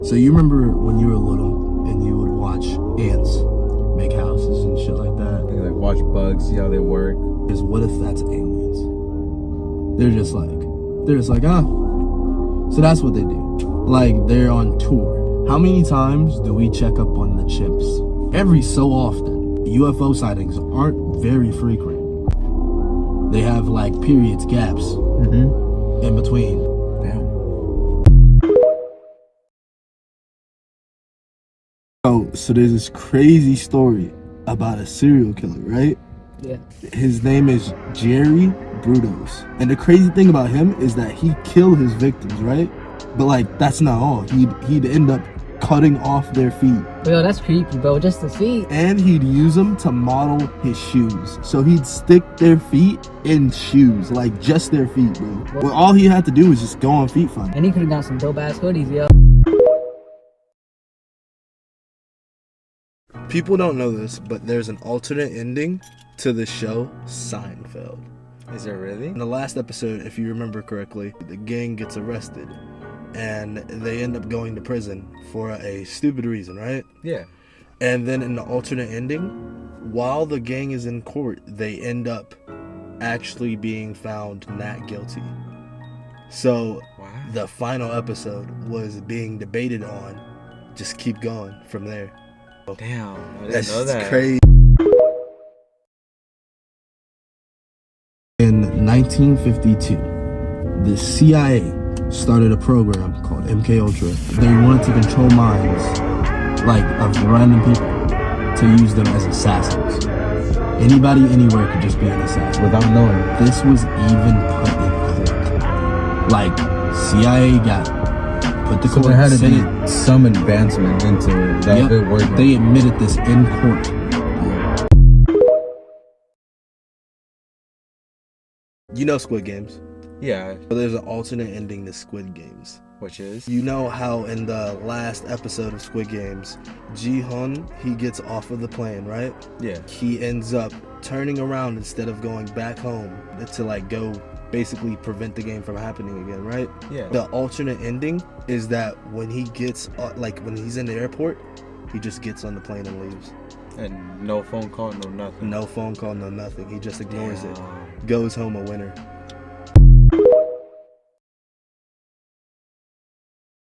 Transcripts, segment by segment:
So you remember when you were little and you would watch ants make houses and shit like that? You like watch bugs, see how they work. Is what if that's aliens? They're just like, So that's what they do. Like, they're on tour. How many times do we check up on the chimps? Every so often. UFO sightings aren't very frequent. They have like periods, gaps in between. Damn. So there's this crazy story about a serial killer, right? Yeah. His name is Jerry Brudos. And the crazy thing about him is that he'd kill his victims, right? But like, that's not all. He'd end up cutting off their feet. Yo, that's creepy, bro. Just the feet. And he'd use them to model his shoes. So he'd stick their feet in shoes, like just their feet, bro. Well, all he had to do was just go on Feet Find. And he could have got some dope ass hoodies, yo. People don't know this, but there's an alternate ending to the show Seinfeld. Is it really? In the last episode, if you remember correctly, the gang gets arrested and they end up going to prison for a stupid reason, right? Yeah. And then in the alternate ending, while the gang is in court, they end up actually being found not guilty. So the final episode was being debated on. Just keep going from there. Damn, I didn't That's know that. crazy. In 1952, the CIA started a program called MK Ultra. They wanted to control minds, like of random people, to use them as assassins. Anybody, anywhere could just be an assassin Without knowing. This was even put in court. Like, CIA got put the So court. there had to Senate, be some advancement into that. Yep, it worked. they admitted this in court. You know Squid Games? Yeah. But there's an alternate ending to Squid Games. Which is? You know how in the last episode of Squid Games, Ji-hun, he gets off of the plane, right? Yeah. He ends up turning around instead of going back home to like go basically prevent the game from happening again, right? Yeah. The alternate ending is that when he gets, like when he's in the airport, he just gets on the plane and leaves. And no phone call, no nothing. No phone call, no nothing. He just ignores it. Damn. Goes home a winner.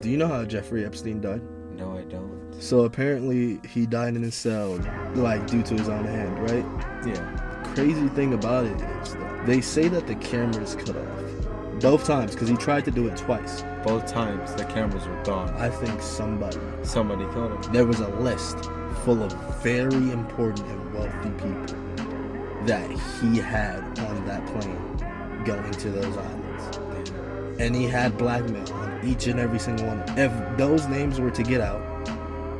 Do you know how Jeffrey Epstein died? No, I don't. So apparently he died in his cell, like due to his own hand, right? Yeah. Crazy thing about it is that they say that the cameras cut off both times because he tried to do it twice. Both times the cameras were gone. I think somebody killed him. there was a list full of very important and wealthy people that he had on that plane going to those islands. And he had blackmail on each and every single one. If those names were to get out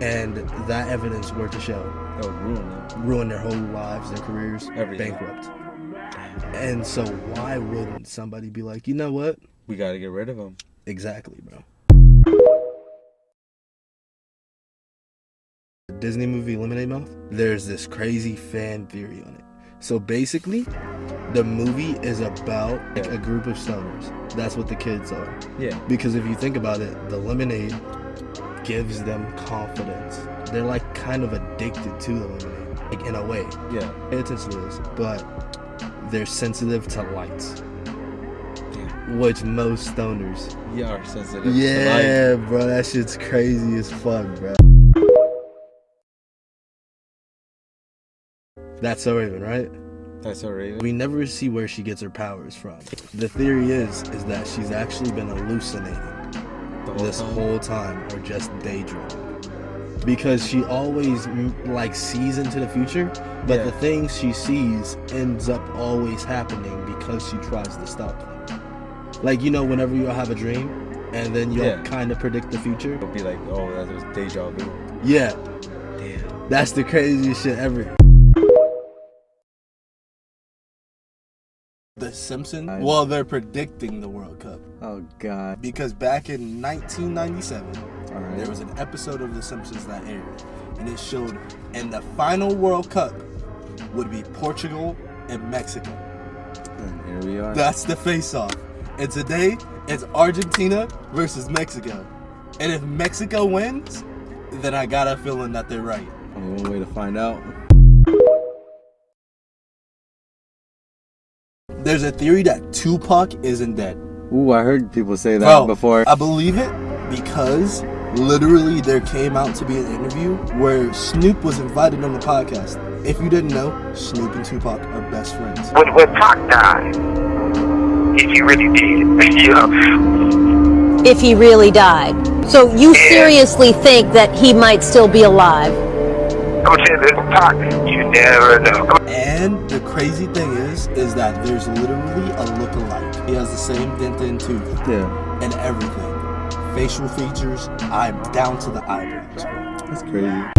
and that evidence were to show, It would ruin them. ruin their whole lives, their careers, Everything. bankrupt. And so why wouldn't somebody be like, you know what? We gotta get rid of him. Exactly, bro. The Disney movie Lemonade Mouth, there's this crazy fan theory on it. So basically, the movie is about like, a group of stoners. That's what the kids are. Yeah. Because if you think about it, the lemonade gives them confidence. They're like kind of addicted to the lemonade, like in a way. Yeah. Pay attention to this, but they're sensitive to lights, Damn. which most stoners. You are sensitive to light. Yeah, bro, that shit's crazy as fuck, bro. That's So Raven, right? That's so Raven. We never see where she gets her powers from. The theory is that she's actually been hallucinating this whole time or just daydreaming. Because she always like sees into the future, but the things she sees ends up always happening because she tries to stop them. Like, you know, whenever you have a dream and then you'll kind of predict the future. It'll be like, oh, that was deja vu. Yeah. Damn. That's the craziest shit ever. The Simpsons? Well, they're predicting the World Cup. Oh, God. Because back in 1997, Alright. there was an episode of The Simpsons that aired, and it showed, and the final World Cup would be Portugal and Mexico. And here we are. That's the face-off. And today, it's Argentina versus Mexico. And if Mexico wins, then I got a feeling that they're right. Only one way to find out. There's a theory that Tupac isn't dead. Ooh, I heard people say that before. I believe it because literally there came out to be an interview where Snoop was invited on the podcast. If you didn't know, Snoop and Tupac are best friends. When Pac died, if he really did, you know. If he really died. So you seriously think that he might still be alive? I'm saying this, Pac, you never know. And the crazy thing is that there's literally a look-alike. He has the same dentin tooth. Yeah. And everything. Facial features, I'm down to the eyebrows, bro. That's crazy.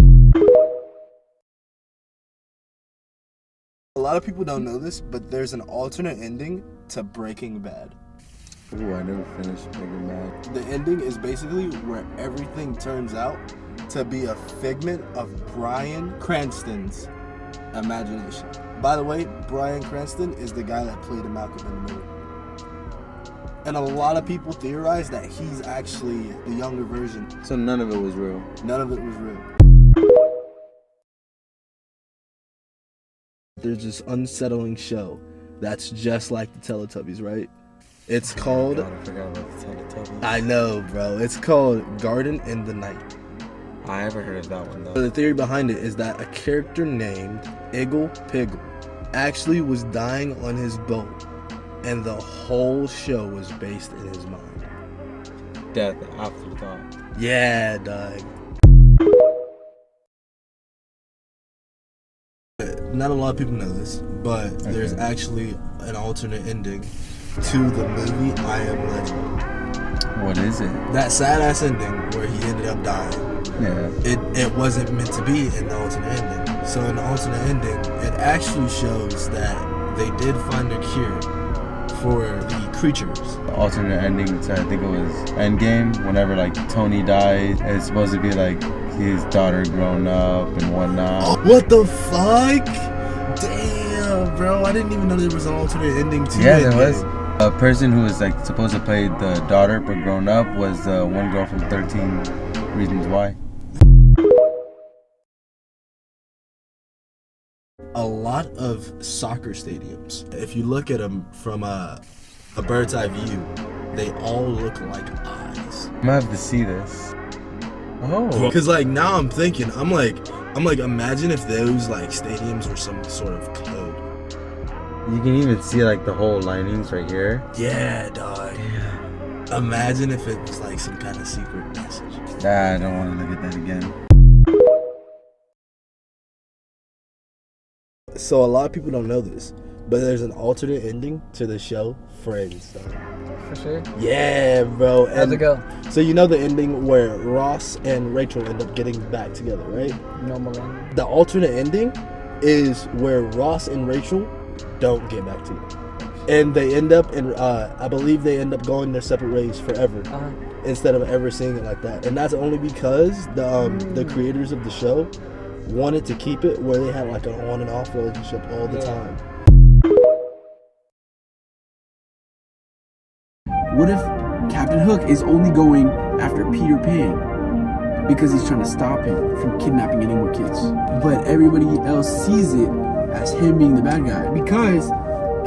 A lot of people don't know this, but there's an alternate ending to Breaking Bad. Ooh, I never finished Breaking Bad. The ending is basically where everything turns out to be a figment of Bryan Cranston's imagination. By the way, Bryan Cranston is the guy that played Malcolm in the Middle. And a lot of people theorize that he's actually the younger version. So none of it was real. None of it was real. There's this unsettling show that's just like the Teletubbies, right? It's called... God, I forgot about the Teletubbies. I know, bro. It's called Garden in the Night. I haven't heard of that one, though. The theory behind it is that a character named Iggle Piggle actually was dying on his boat, and the whole show was based in his mind. Death afterthought. Yeah, dog. Not a lot of people know this, but there's actually an alternate ending to the movie I Am Legend. What is it? That sad-ass ending where he ended up dying. Yeah. It wasn't meant to be in the alternate ending. So in the alternate ending, it actually shows that they did find a cure for the creatures. The alternate ending to, I think it was Endgame, whenever like Tony died, it's supposed to be like his daughter grown up and whatnot. Oh, what the fuck? Damn, bro. I didn't even know there was an alternate ending to Yeah, it. there was. A person who was like supposed to play the daughter but grown up was one girl from 13 Reasons Why. A lot of soccer stadiums, if you look at them from a bird's eye view, they all look like eyes. I'm gonna have to see this. Oh. Because like now I'm thinking, I'm like, imagine if those like stadiums were some sort of code. You can even see like the whole linings right here. Yeah, dog. Yeah. Imagine if it was like some kind of secret message. I don't want to look at that again. So a lot of people don't know this, but there's an alternate ending to the show Friends, dog. For sure. Yeah, bro. How's it go? So you know the ending where Ross and Rachel end up getting back together, right? Normal ending. The alternate ending is where Ross and Rachel don't get back together, and they end up in I believe they end up going their separate ways forever, instead of ever seeing it like that. And that's only because the creators of the show wanted to keep it where they had like an on and off relationship all the time. What if Captain Hook is only going after Peter Pan because he's trying to stop him from kidnapping any more kids, but everybody else sees it as him being the bad guy? Because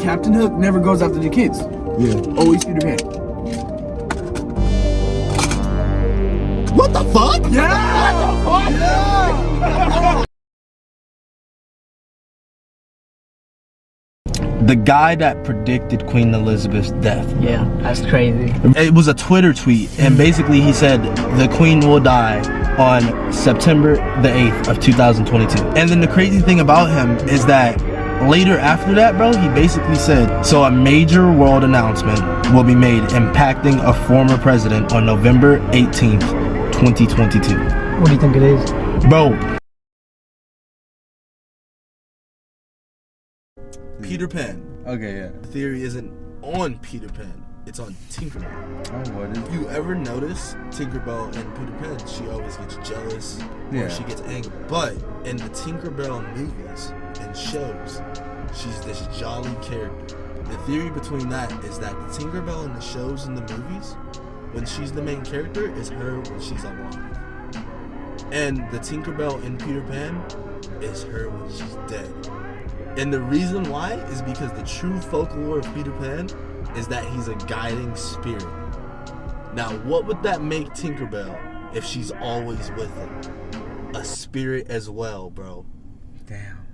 Captain Hook never goes after the kids. Yeah. Always Peter Pan. What the fuck? Yeah! What the fuck? Yeah! The guy that predicted Queen Elizabeth's death. Yeah, that's crazy. It was a Twitter tweet, and basically he said the Queen will die on September the 8th of 2022. And then the crazy thing about him is that later after that, bro, he basically said, so a major world announcement will be made impacting a former president on November 18th, 2022. What do you think it is? Bro. Peter Pan. Okay, yeah. The theory isn't on Peter Pan, it's on Tinkerbell. Oh, what is If you ever notice Tinkerbell and Peter Pan, she always gets jealous Yeah. or she gets angry. But in the Tinkerbell movies and shows, she's this jolly character. The theory between that is that the Tinkerbell in the shows and the movies when she's the main character is her when she's alive. And the Tinkerbell in Peter Pan is her when she's dead. And the reason why is because the true folklore of Peter Pan is that he's a guiding spirit. Now, what would that make Tinkerbell if she's always with him? A spirit as well, bro. Damn.